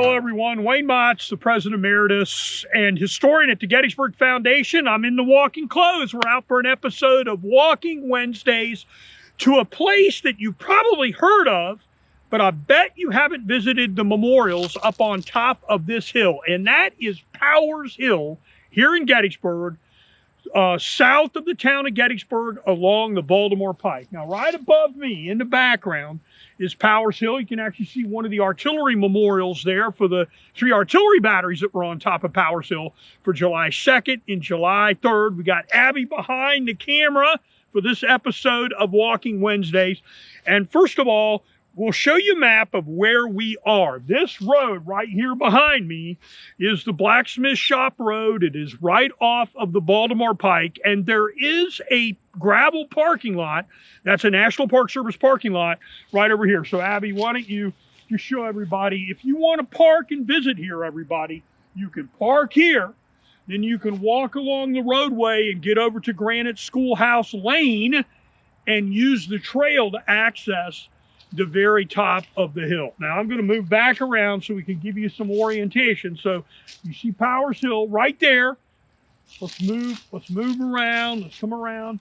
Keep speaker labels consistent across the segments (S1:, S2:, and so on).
S1: Hello, everyone. Wayne Motts, the President Emeritus and historian at the Gettysburg Foundation. I'm in the walking clothes. We're out for an episode of Walking Wednesdays to a place that you've probably heard of, but I bet you haven't visited the memorials up on top of this hill, and that is Powers Hill here in Gettysburg, south of the town of Gettysburg along the Baltimore Pike. Now, right above me in the background is Powers Hill. You can actually see one of the artillery memorials there for the 3 artillery batteries that were on top of Powers Hill for July 2nd and July 3rd. We got Abby behind the camera for this episode of Walking Wednesdays. And first of all, we'll show you a map of where we are. This road right here behind me is the Blacksmith Shop Road. It is right off of the Baltimore Pike, and there is a gravel parking lot. That's a National Park Service parking lot right over here. So Abby, why don't you just show everybody, if you want to park and visit here, everybody, you can park here. Then you can walk along the roadway and get over to Granite Schoolhouse Lane and use the trail to access the very top of the hill. Now I'm going to move back around so we can give you some orientation. So you see Powers Hill right there. Let's move around. Let's come around.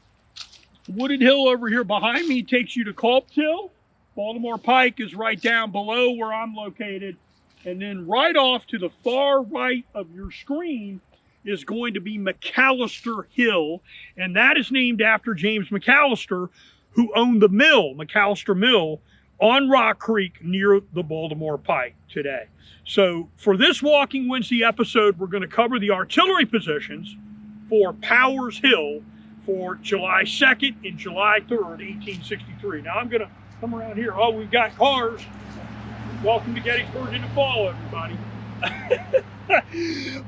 S1: Wooded hill over here behind me takes you to Culp's Hill. Baltimore Pike is right down below where I'm located. And then right off to the far right of your screen is going to be McAllister Hill. And that is named after James McAllister, who owned the mill, McAllister Mill, on Rock Creek near the Baltimore Pike today. So for this Walking Wednesday episode, we're going to cover the artillery positions for Powers Hill for July 2nd and July 3rd, 1863. Now I'm going to come around here. Oh, we've got cars. Welcome to Gettysburg in the fall, everybody.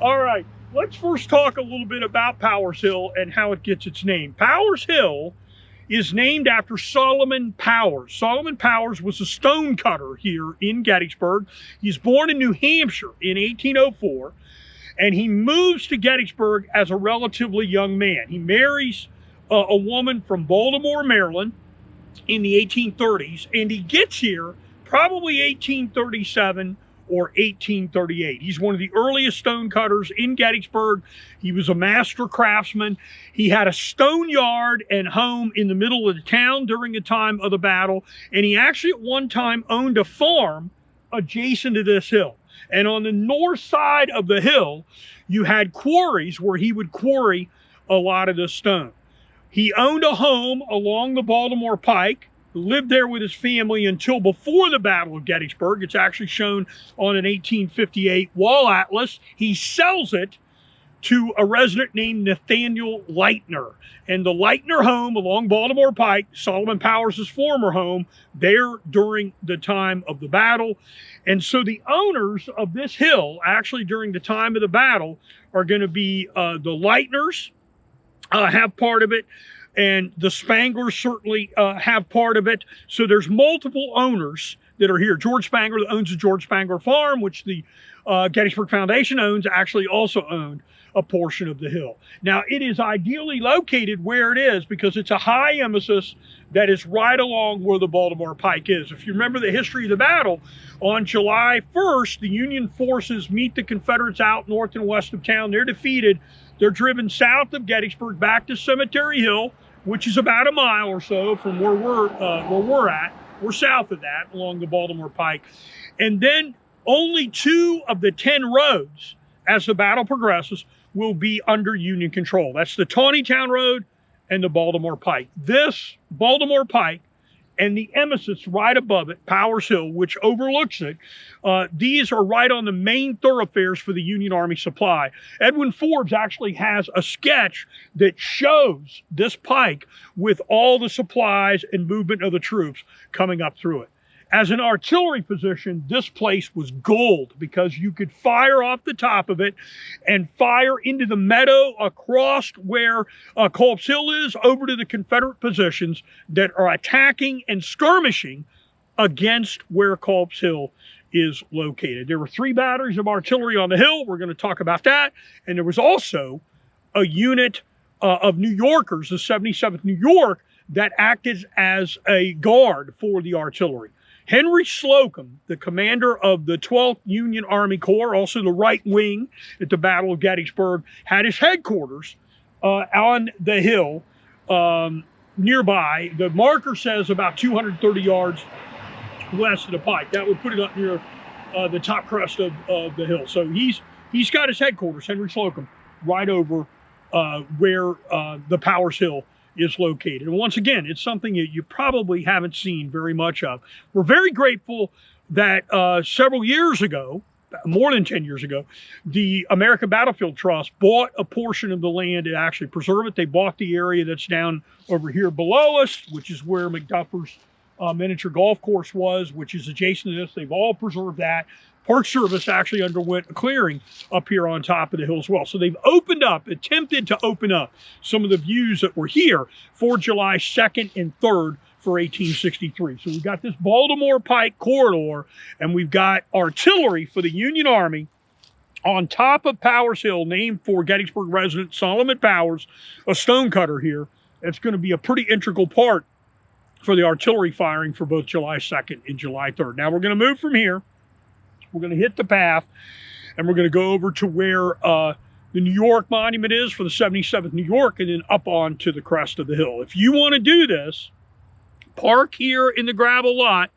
S1: All right, let's first talk a little bit about Powers Hill and how it gets its name. Powers Hill is named after Solomon Powers. Solomon Powers was a stone cutter here in Gettysburg. He's born in New Hampshire in 1804, and he moves to Gettysburg as a relatively young man. He marries a woman from Baltimore, Maryland in the 1830s, and he gets here probably 1837 or 1838. He's one of the earliest stone cutters in Gettysburg. He was a master craftsman. He had a stone yard and home in the middle of the town during the time of the battle, and he actually at one time owned a farm adjacent to this hill. And on the north side of the hill, you had quarries where he would quarry a lot of the stone. He owned a home along the Baltimore Pike, lived there with his family until before the Battle of Gettysburg. It's actually shown on an 1858 wall atlas. He sells it to a resident named Nathaniel Leitner. And the Leitner home along Baltimore Pike, Solomon Powers' former home, there during the time of the battle. And so the owners of this hill, actually during the time of the battle, are going to be the Leitners, have part of it, and the Spanglers certainly have part of it. So there's multiple owners that are here. George Spangler, that owns the George Spangler Farm, which the Gettysburg Foundation owns, actually also owned a portion of the hill. Now, it is ideally located where it is because it's a high emphasis that is right along where the Baltimore Pike is. If you remember the history of the battle, on July 1st, the Union forces meet the Confederates out north and west of town. They're defeated. They're driven south of Gettysburg back to Cemetery Hill, which is about a mile or so from where we're at. We're south of that along the Baltimore Pike. And then only 2 of the 10 roads, as the battle progresses, will be under Union control. That's the Taneytown Road and the Baltimore Pike. This Baltimore Pike and the eminence right above it, Powers Hill, which overlooks it, these are right on the main thoroughfares for the Union Army supply. Edwin Forbes actually has a sketch that shows this pike with all the supplies and movement of the troops coming up through it. As an artillery position, this place was gold because you could fire off the top of it and fire into the meadow across where Culp's Hill is over to the Confederate positions that are attacking and skirmishing against where Culp's Hill is located. There were 3 batteries of artillery on the hill. We're going to talk about that. And there was also a unit of New Yorkers, the 77th New York, that acted as a guard for the artillery. Henry Slocum, the commander of the 12th Union Army Corps, also the right wing at the Battle of Gettysburg, had his headquarters on the hill nearby. The marker says about 230 yards west of the pike. That would put it up near the top crest of the hill. So he's got his headquarters, Henry Slocum, right over where the Powers Hill is located. And once again, it's something that you probably haven't seen very much of. We're very grateful that several years ago, more than 10 years ago, the American Battlefield Trust bought a portion of the land to actually preserve it. They bought the area that's down over here below us, which is where McDuffer's miniature golf course was, which is adjacent to this. They've all preserved that. Park Service actually underwent a clearing up here on top of the hill as well. So they've attempted to open up some of the views that were here for July 2nd and 3rd for 1863. So we've got this Baltimore Pike corridor, and we've got artillery for the Union Army on top of Powers Hill, named for Gettysburg resident Solomon Powers, a stonecutter here. It's going to be a pretty integral part for the artillery firing for both July 2nd and July 3rd. Now we're going to move from here. We're going to hit the path, and we're going to go over to where the New York monument is for the 77th New York, and then up on to the crest of the hill. If you want to do this, park here in the gravel lot,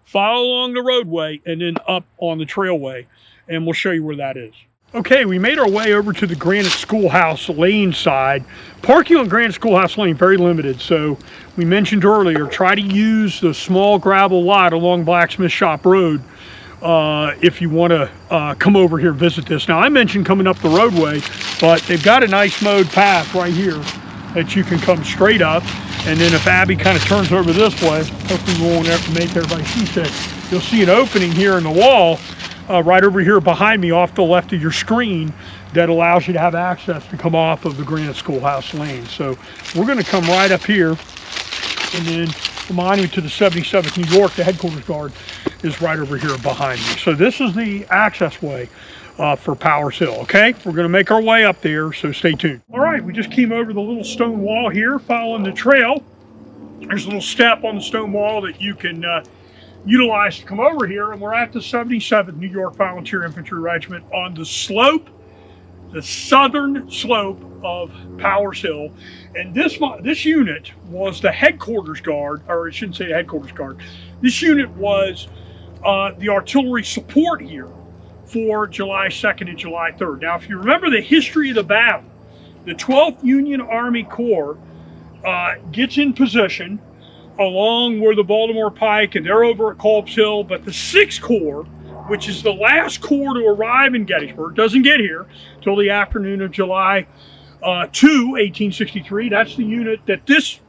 S1: follow along the roadway, and then up on the trailway, and we'll show you where that is. Okay, we made our way over to the Granite Schoolhouse Lane side. Parking on Granite Schoolhouse Lane, very limited. So we mentioned earlier, try to use the small gravel lot along Blacksmith Shop Road if you want to come over here and visit this. Now, I mentioned coming up the roadway, but they've got a nice mowed path right here that you can come straight up. And then if Abby kind of turns over this way, hopefully we won't have to make everybody seasick, you'll see an opening here in the wall right over here behind me off the left of your screen that allows you to have access to come off of the Granite Schoolhouse Lane. So we're going to come right up here, and then the monument to the 77th New York, the headquarters guard, is right over here behind me. So this is the access way for Powers Hill, okay? We're going to make our way up there, so stay tuned. All right, we just came over the little stone wall here, following the trail. There's a little step on the stone wall that you can utilize to come over here, and we're at the 77th New York Volunteer Infantry Regiment on the slope, the southern slope of Powers Hill. And this unit was the headquarters guard, or I shouldn't say the headquarters guard. This unit was the artillery support here for July 2nd and July 3rd. Now, if you remember the history of the battle, the 12th Union Army Corps gets in position along where the Baltimore Pike, and they're over at Culp's Hill, but the 6th Corps, which is the last corps to arrive in Gettysburg, doesn't get here till the afternoon of July 2, 1863. That's the unit that this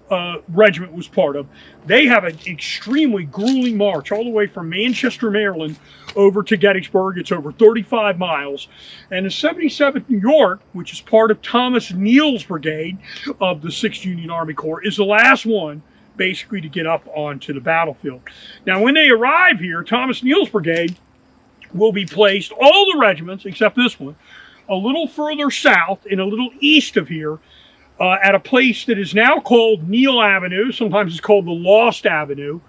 S1: regiment was part of. They have an extremely grueling march all the way from Manchester, Maryland, over to Gettysburg. It's over 35 miles. And the 77th New York, which is part of Thomas Neal's brigade of the 6th Union Army Corps, is the last one basically to get up onto the battlefield. Now, when they arrive here, Thomas Neal's brigade will be placed, all the regiments except this one, a little further south and a little east of here at a place that is now called Neal Avenue. Sometimes it's called the Lost Avenue.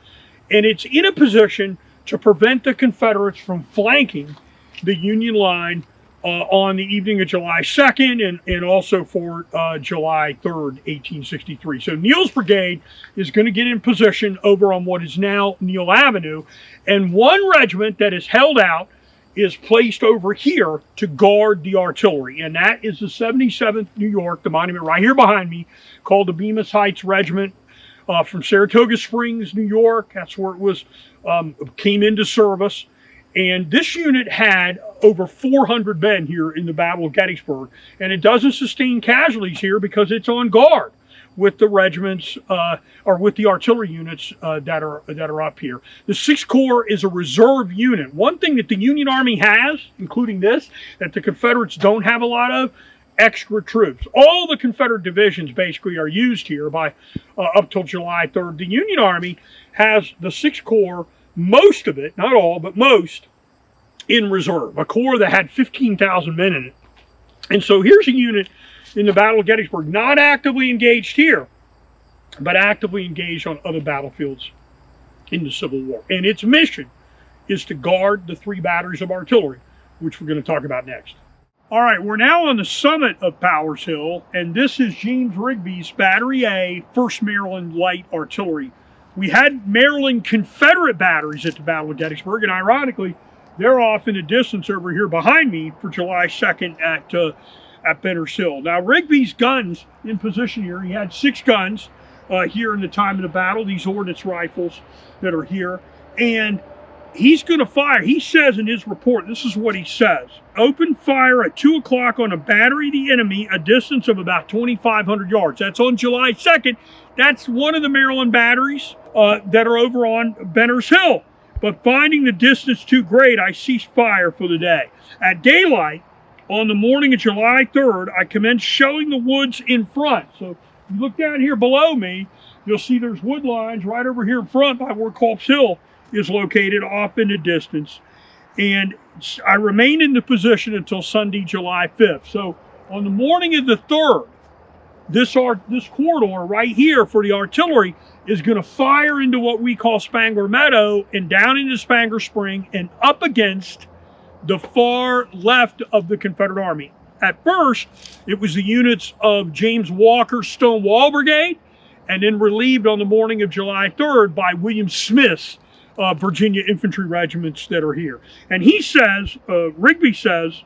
S1: And it's in a position to prevent the Confederates from flanking the Union line on the evening of July 2nd and also for July 3rd, 1863. So Neal's brigade is going to get in position over on what is now Neal Avenue. And one regiment that is held out is placed over here to guard the artillery. And that is the 77th New York, the monument right here behind me, called the Bemis Heights Regiment from Saratoga Springs, New York. That's where it was, came into service. And this unit had over 400 men here in the Battle of Gettysburg. And it doesn't sustain casualties here because it's on guard with the regiments, or with the artillery units that are up here. The 6th Corps is a reserve unit. One thing that the Union Army has, including this, that the Confederates don't have a lot of, extra troops. All the Confederate divisions basically are used here by up till July 3rd. The Union Army has the 6th Corps, most of it, not all, but most, in reserve. A corps that had 15,000 men in it. And so here's a unit in the Battle of Gettysburg, not actively engaged here, but actively engaged on other battlefields in the Civil War. And its mission is to guard the 3 batteries of artillery, which we're going to talk about next. All right, we're now on the summit of Powers Hill, and this is James Rigby's Battery A, 1st Maryland Light Artillery. We had Maryland Confederate batteries at the Battle of Gettysburg, and ironically, they're off in the distance over here behind me for July 2nd at Benner's Hill. Now, Rigby's guns in position here, he had 6 guns here in the time of the battle, these ordnance rifles that are here, and he's going to fire. He says in his report, this is what he says: open fire at 2 o'clock on a battery of the enemy, a distance of about 2,500 yards. That's on July 2nd. That's one of the Maryland batteries that are over on Benner's Hill. But finding the distance too great, I ceased fire for the day. At daylight, on the morning of July 3rd, I commenced shelling the woods in front. So if you look down here below me, you'll see there's wood lines right over here in front by where Culp's Hill is located off in the distance. And I remained in the position until Sunday, July 5th. So on the morning of the 3rd, this corridor right here for the artillery is going to fire into what we call Spangler Meadow and down into Spangler Spring and up against the far left of the Confederate Army. At first, it was the units of James Walker's Stonewall Brigade, and then relieved on the morning of July 3rd by William Smith's Virginia infantry regiments that are here. And he says, Rigby says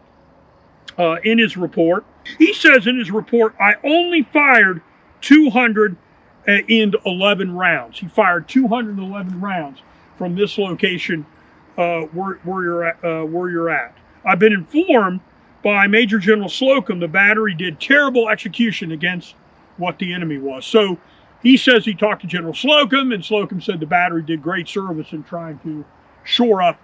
S1: in his report, I only fired 211 rounds. He fired 211 rounds from this location where you're at. I've been informed by Major General Slocum the battery did terrible execution against what the enemy was. So he says he talked to General Slocum, and Slocum said the battery did great service in trying to shore up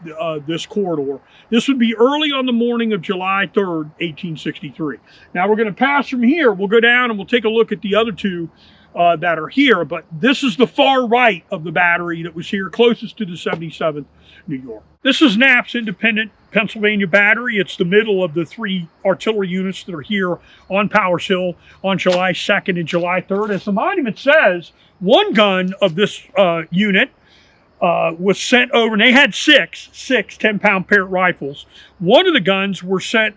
S1: this corridor. This would be early on the morning of July 3rd, 1863. Now we're going to pass from here. We'll go down and we'll take a look at the other 2 that are here, but this is the far right of the battery that was here closest to the 77th New York. This is Knapp's Independent Pennsylvania Battery. It's the middle of the 3 artillery units that are here on Powers Hill on July 2nd and July 3rd. As the monument says, one gun of this unit was sent over, and they had six 10-pound Parrott rifles. One of the guns was sent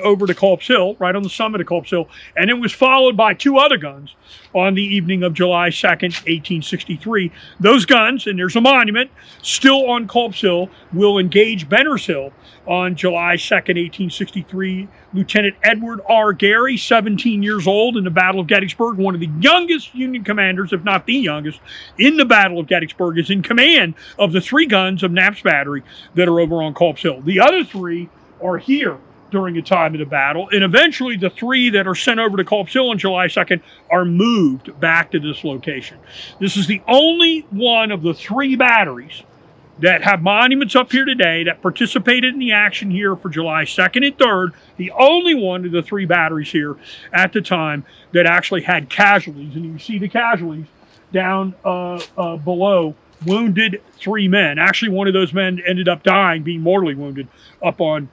S1: over to Culp's Hill, right on the summit of Culp's Hill, and it was followed by 2 other guns on the evening of July 2nd, 1863. Those guns, and there's a monument still on Culp's Hill, will engage Benner's Hill on July 2nd, 1863. Lieutenant Edward R. Gary, 17 years old, in the Battle of Gettysburg, one of the youngest Union commanders, if not the youngest, in the Battle of Gettysburg, is in command of the 3 guns of Knapp's Battery that are over on Culp's Hill. The other 3 are here during the time of the battle, and eventually the 3 that are sent over to Culp's Hill on July 2nd are moved back to this location. This is the only one of the 3 batteries that have monuments up here today that participated in the action here for July 2nd and 3rd, the only one of the 3 batteries here at the time that actually had casualties. And you see the casualties down below, wounded 3 men. Actually, one of those men ended up dying, being mortally wounded up on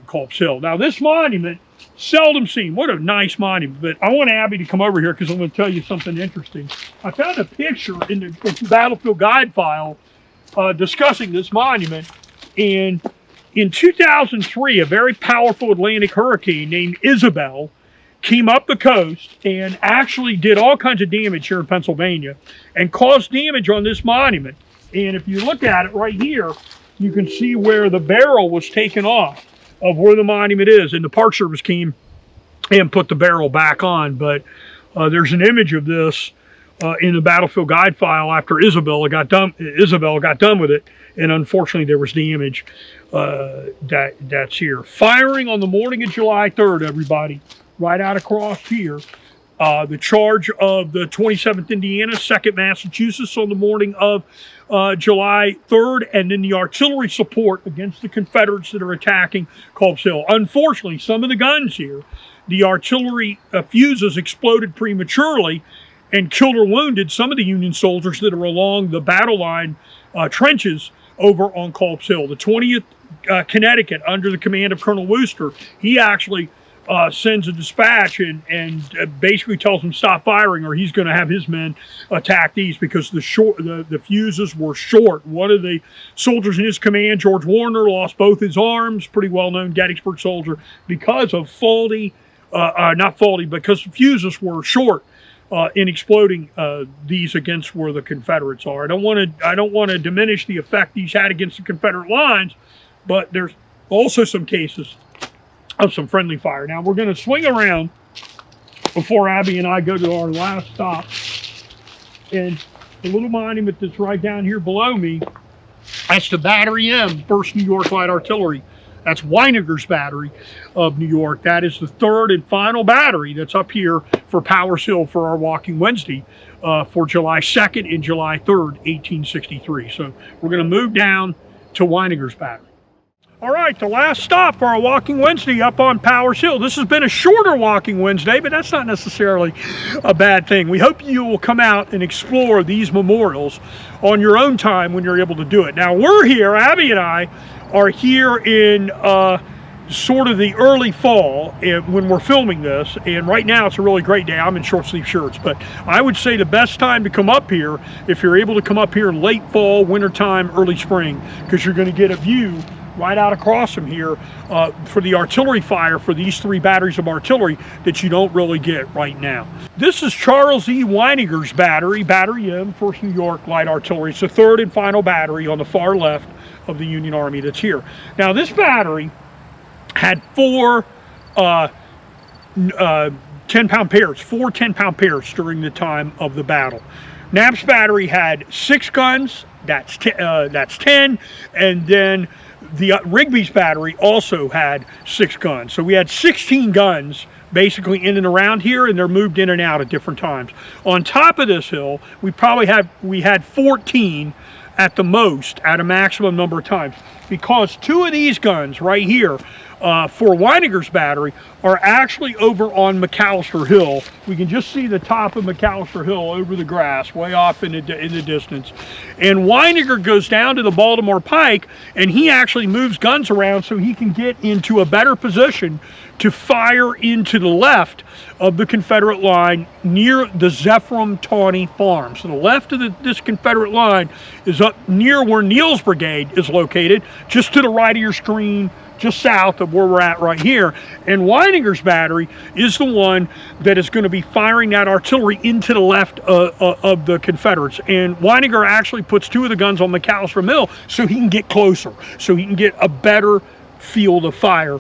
S1: Culp's Hill. Now, this monument, seldom seen. What a nice monument. But I want Abby to come over here because I'm going to tell you something interesting. I found a picture in the battlefield guide file discussing this monument, and in 2003 a very powerful Atlantic hurricane named Isabel came up the coast and actually did all kinds of damage here in Pennsylvania and caused damage on this monument. And if you look at it right here, you can see where the barrel was taken off of where the monument is, and the Park Service came and put the barrel back on. But there's an image of this in the battlefield guide file after Isabel got done with it, and unfortunately there was damage that's here. Firing on the morning of July 3rd, everybody, right out across here. The charge of the 27th Indiana, 2nd Massachusetts on the morning of July 3rd, and then the artillery support against the Confederates that are attacking Culp's Hill. Unfortunately, some of the guns here, the artillery fuses exploded prematurely and killed or wounded some of the Union soldiers that are along the battle line trenches over on Culp's Hill. The 20th Connecticut, under the command of Colonel Wooster, he actually sends a dispatch and basically tells them stop firing, or he's going to have his men attack these, because the fuses were short. One of the soldiers in his command, George Warner, lost both his arms, pretty well-known Gettysburg soldier, because of because fuses were short in exploding these against where the Confederates are. I don't want to diminish the effect these had against the Confederate lines, but there's also some cases of some friendly fire. Now we're going to swing around before Abby and I go to our last stop, and the little monument that's right down here below me, that's the Battery M, 1st New York Light Artillery. That's Weininger's Battery of New York. That is the third and final battery that's up here for Powers Hill for our Walking Wednesday for July 2nd and July 3rd, 1863. So we're going to move down to Weininger's Battery. All right, the last stop for our Walking Wednesday up on Powers Hill. This has been a shorter Walking Wednesday, but that's not necessarily a bad thing. We hope you will come out and explore these memorials on your own time when you're able to do it. Now, we're here, Abby and I are here in sort of the early fall when we're filming this, and right now it's a really great day. I'm in short sleeve shirts, but I would say the best time to come up here, if you're able to come up here in late fall, wintertime, early spring, because you're going to get a view right out across from here for the artillery fire for these 3 batteries of artillery that you don't really get right now. This is Charles E. Weininger's Battery, Battery M, 1st New York Light Artillery. It's the third and final battery on the far left of the Union Army that's here. Now, this battery had 4 10-pound pairs, 4 10-pound pairs during the time of the battle. Knapp's battery had 6 guns, that's 10, and then the Rigby's battery also had 6 guns. So we had 16 guns basically in and around here, and they're moved in and out at different times. On top of this hill, we had 14 at the most, at a maximum number of times, because 2 of these guns right here for Weininger's Battery are actually over on McAllister Hill. We can just see the top of McAllister Hill over the grass, way off in the distance. And Weininger goes down to the Baltimore Pike, and he actually moves guns around so he can get into a better position to fire into the left of the Confederate line near the Zephram Tawney Farm. So the left of this Confederate line is up near where Neal's brigade is located, just to the right of your screen, just south of where we're at right here. And Weininger's Battery is the one that is going to be firing that artillery into the left of the Confederates. And Weininger actually puts 2 of the guns on McAllister Mill so he can get closer, so he can get a better field of fire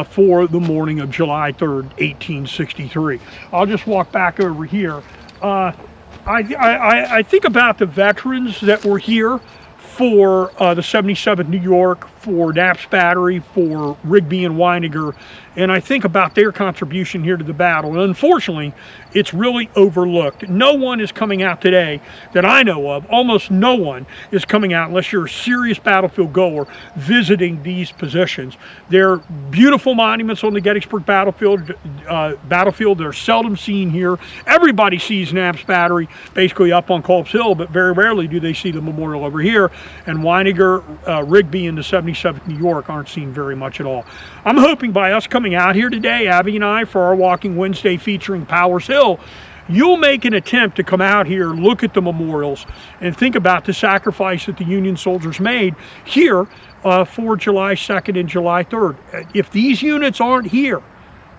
S1: for the morning of July 3rd, 1863. I'll just walk back over here. I think about the veterans that were here for the 77th New York, for Knapp's Battery, for Rigby and Weininger, and I think about their contribution here to the battle. And unfortunately, it's really overlooked. No one is coming out today that I know of. Almost no one is coming out, unless you're a serious battlefield goer, visiting these positions. They're beautiful monuments on the Gettysburg Battlefield. They're seldom seen here. Everybody sees Knapp's Battery basically up on Culp's Hill, but very rarely do they see the memorial over here. And Weininger, Rigby, and the 77th New York aren't seen very much at all. I'm hoping by us coming out here today, Abby and I, for our Walking Wednesday featuring Powers Hill, you'll make an attempt to come out here, look at the memorials, and think about the sacrifice that the Union soldiers made here for July 2nd and July 3rd. If these units aren't here,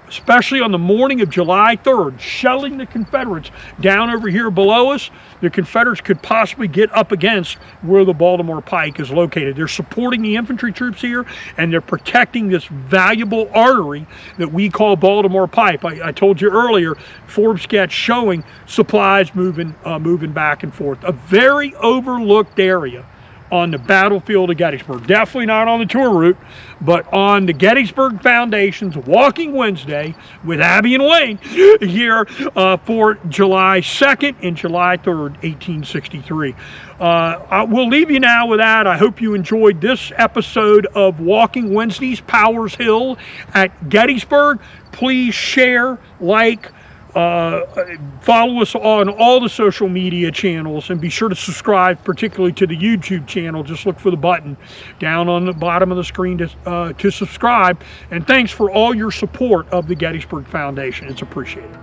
S1: especially on the morning of July 3rd, shelling the Confederates down over here below us, the Confederates could possibly get up against where the Baltimore Pike is located. They're supporting the infantry troops here, and they're protecting this valuable artery that we call Baltimore Pike. I told you earlier, Forbes sketch showing supplies moving back and forth. A very overlooked area on the battlefield of Gettysburg. Definitely not on the tour route, but on the Gettysburg Foundation's Walking Wednesday with Abby and Wayne here for July 2nd and July 3rd, 1863. We'll leave you now with that. I hope you enjoyed this episode of Walking Wednesdays, Powers Hill at Gettysburg. Please share, like, Follow us on all the social media channels, and be sure to subscribe, particularly to the YouTube channel. Just look for the button down on the bottom of the screen to subscribe. And thanks for all your support of the Gettysburg Foundation. It's appreciated.